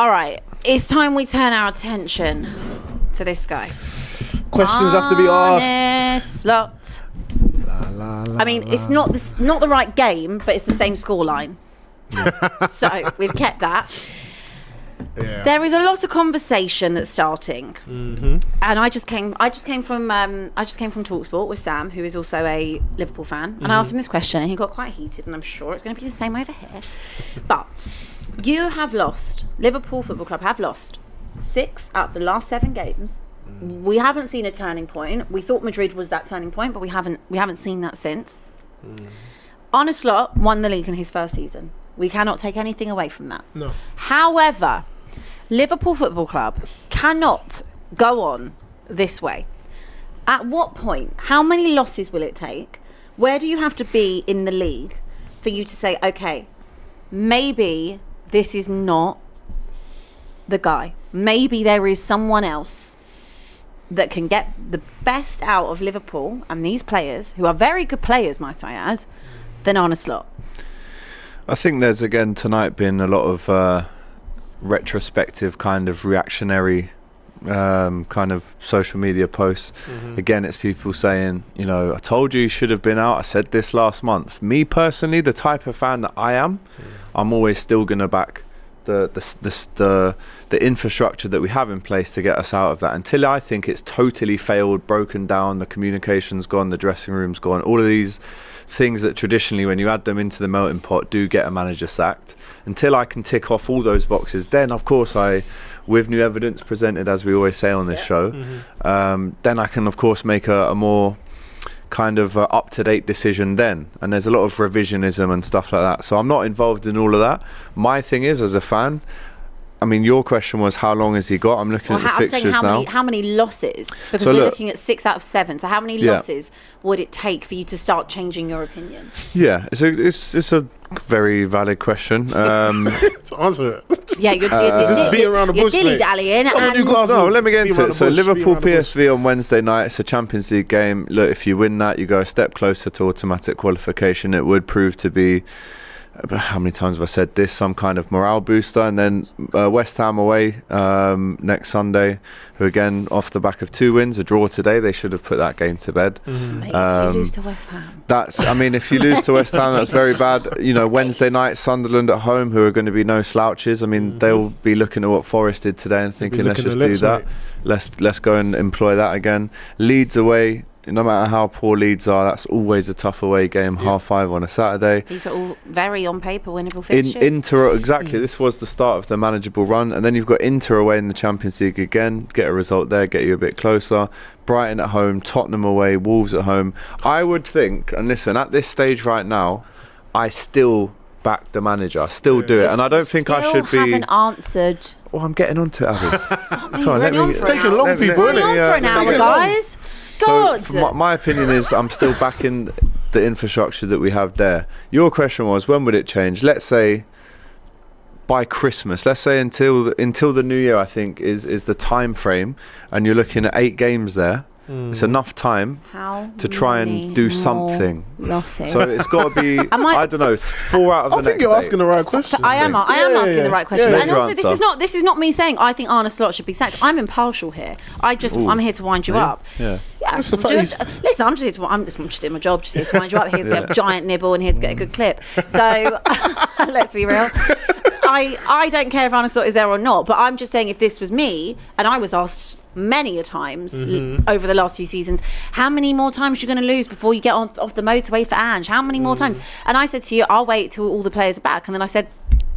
All right, it's time we turn our attention to this guy. Questions have to be asked. Arne Slot. I mean, it's not the right game, but it's the same scoreline. So we've kept that. Yeah. There is a lot of conversation that's starting, and I just came from Talksport with Sam, who is also a Liverpool fan, and I asked him this question, and he got quite heated, and I'm sure it's going to be the same over here. But you have lost. Liverpool Football Club have lost 6 out of the last 7 games. We haven't seen a turning point. We thought Madrid was that turning point, but we haven't seen that since. Arne Slot won the league in his first season. We cannot take anything away from that. No. However, Liverpool Football Club cannot go on this way. At what point? How many losses will it take? Where do you have to be in the league for you to say, okay, maybe this is not the guy. Maybe there is someone else that can get the best out of Liverpool and these players, who are very good players, might I add, than Arne Slot. I think there's again tonight been a lot of retrospective kind of reactionary kind of social media posts. Again, it's people saying, you know, I told you should have been out. I said this last month. Me personally, the type of fan that I am, I'm always still going to back the infrastructure that we have in place to get us out of that. Until I think it's totally failed, broken down, the communication's gone, the dressing room's gone, all of these things that traditionally when you add them into the melting pot do get a manager sacked. Until I can tick off all those boxes, then of course with new evidence presented, as we always say on this show, then I can of course make a more kind of up-to-date decision then. And there's a lot of revisionism and stuff like that, so I'm not involved in all of that. My thing is, as a fan, I mean, your question was how long has he got? I'm looking at the fixtures now. How many losses? Because we're looking at 6 out of 7. So how many losses would it take for you to start changing your opinion? Yeah, it's a very valid question. To answer it. Yeah, you're just being around the bush, dilly dallying. No, let me get into it. So Liverpool PSV on Wednesday night. It's a Champions League game. Look, if you win that, you go a step closer to automatic qualification. It would prove to be, how many times have I said this, some kind of morale booster. And then West Ham away next Sunday, who again off the back of 2 wins, a draw today, they should have put that game to bed. Mate, if you lose to West Ham, if you lose to West Ham, that's very bad. You know, Wednesday night, Sunderland at home, who are going to be no slouches. I mean, they'll be looking at what Forest did today and thinking, let's just do that. Let's go and employ that again. Leeds away. No matter how poor Leeds are, that's always a tough away game, 5:30 on a Saturday. These are all very on paper winnable fixtures. Inter, exactly. This was the start of the manageable run. And then you've got Inter away in the Champions League again. Get a result there, get you a bit closer. Brighton at home, Tottenham away, Wolves at home. I would think, and listen, at this stage right now, I still back the manager. I still do it. And I don't think I should be... haven't answered... Oh, I'm getting onto it, Abby. Come on, it's taking long, people, isn't it? We're on for an hour, guys. God. So my opinion is I'm still backing the infrastructure that we have there. Your question was, when would it change? Let's say by Christmas. Let's say until the new year, I think is the time frame, and you're looking at 8 games there. It's enough time to try and do something. Losses. So it's got to be, I don't know, 4 out of the next 8. I think you're asking the right question. I am asking the right question. Yeah, and also, this is not me saying I think Arne Slot should be sacked. I'm impartial here. I'm here to wind you up. Yeah. That's the face. Listen, I'm just doing my job, just here to wind you up, here to get a giant nibble and here to get a good clip. So let's be real. I don't care if Arne Slot is there or not, but I'm just saying, if this was me and I was asked many a times over the last few seasons, how many more times are you going to lose before you get off the motorway for Ange? How many more times? And I said to you, I'll wait till all the players are back. And then I said,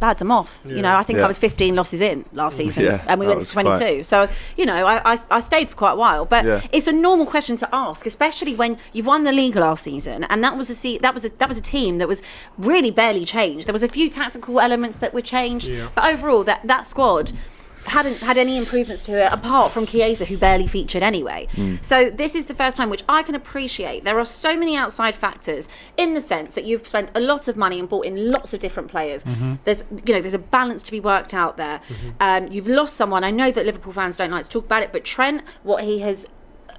lads, I'm off. You know, I think I was 15 losses in last season, and we went to 22. So, you know, I stayed for quite a while. But it's a normal question to ask, especially when you've won the league last season, and that was a team that was really barely changed. There was a few tactical elements that were changed, but overall, that squad hadn't had any improvements to it apart from Chiesa, who barely featured anyway. So this is the first time, which I can appreciate. There are so many outside factors in the sense that you've spent a lot of money and bought in lots of different players. There's a balance to be worked out there. You've lost someone. I know that Liverpool fans don't like to talk about it, but Trent, what he has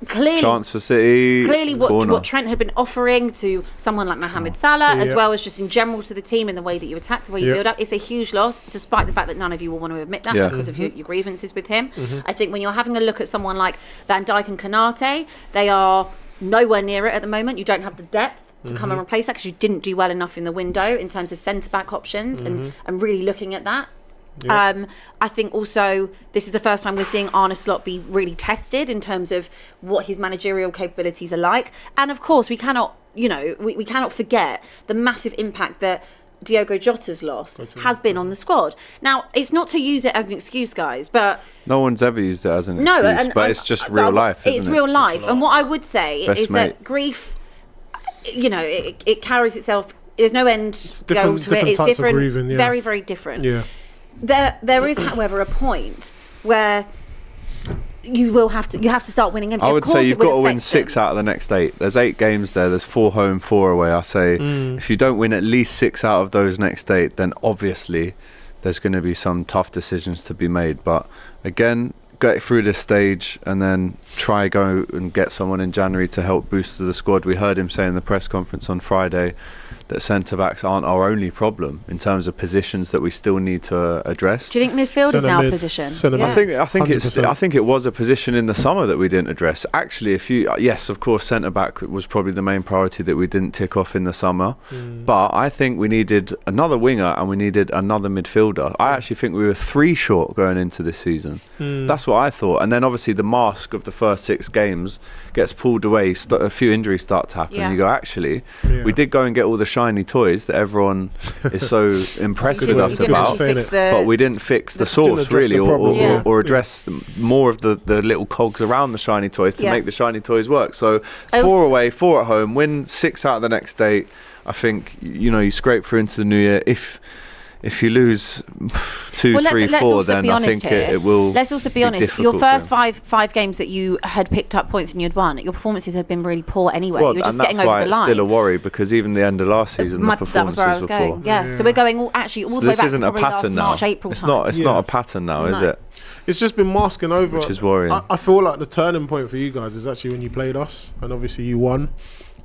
clearly, chance for City. Clearly, corner. what Trent had been offering to someone like Mohamed Salah, as well as just in general to the team and the way that you attack, the way you build up, it's a huge loss, despite the fact that none of you will want to admit that because of your grievances with him. I think when you're having a look at someone like Van Dijk and Konate, they are nowhere near it at the moment. You don't have the depth to come and replace that because you didn't do well enough in the window in terms of centre-back options and really looking at that. Yeah. I think also this is the first time we're seeing Arne Slot be really tested in terms of what his managerial capabilities are like. And of course, we cannot, we cannot forget the massive impact that Diogo Jota's loss has been on the squad. Now, it's not to use it as an excuse, guys, but... No one's ever used it as an excuse, but it's just real life, isn't it? It's real life. And what I would say is that grief, it carries itself... There's no end goal to it. It's different, very, very different. Yeah. There is, however, a point where you have to start winning games. I would say you've got to win 6 out of the next 8. There's 8 games there. There's 4 home, 4 away. I say if you don't win at least 6 out of those next 8, then obviously there's going to be some tough decisions to be made. But again, get through this stage and then try go and get someone in January to help boost the squad. We heard him say in the press conference on Friday that centre-backs aren't our only problem in terms of positions that we still need to address. Do you think midfield is now a position? Yeah. I think it was a position in the summer that we didn't address. Actually, yes, of course, centre-back was probably the main priority that we didn't tick off in the summer. But I think we needed another winger and we needed another midfielder. I actually think we were 3 short going into this season. That's what I thought. And then obviously the mask of the first 6 games gets pulled away. A few injuries start to happen. You go, actually, we did go and get all the shiny toys that everyone is so impressed with us about, but we didn't fix the source really, or address more of the little cogs around the shiny toys to make the shiny toys work. So 4 away, 4 at home, win 6 out of the next 8. I think you scrape through into the new year. If you lose 2, 3, 4, then I think it will. Let's also be honest. Your first five games that you had picked up points and you'd won, your performances had been really poor anyway. You were just getting over the line. That's why it's still a worry, because even the end of last season, the performances that was where I was going. poor. Yeah. So we're going all the way back to probably last March, April time. It's not a pattern now, is it? It's just been masking over, which is worrying. I feel like the turning point for you guys is actually when you played us, and obviously you won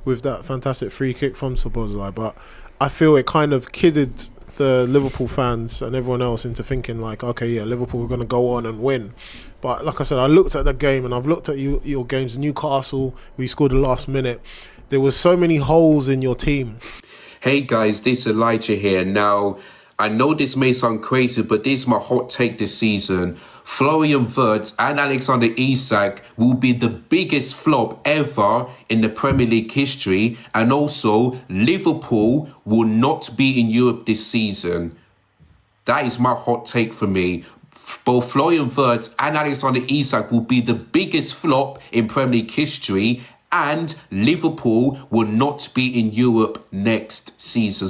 with that fantastic free kick from Szoboszlai. But I feel it kind of kidded the Liverpool fans and everyone else into thinking like, okay, yeah, Liverpool are going to go on and win. But like I said, I looked at the game and I've looked at your games. Newcastle, we scored the last minute. There was so many holes in your team. Hey guys, this is Elijah here. Now, I know this may sound crazy, but this is my hot take this season. Florian Wirtz and Alexander Isak will be the biggest flop ever in the Premier League history. And also, Liverpool will not be in Europe this season. That is my hot take for me. Both Florian Wirtz and Alexander Isak will be the biggest flop in Premier League history. And Liverpool will not be in Europe next season.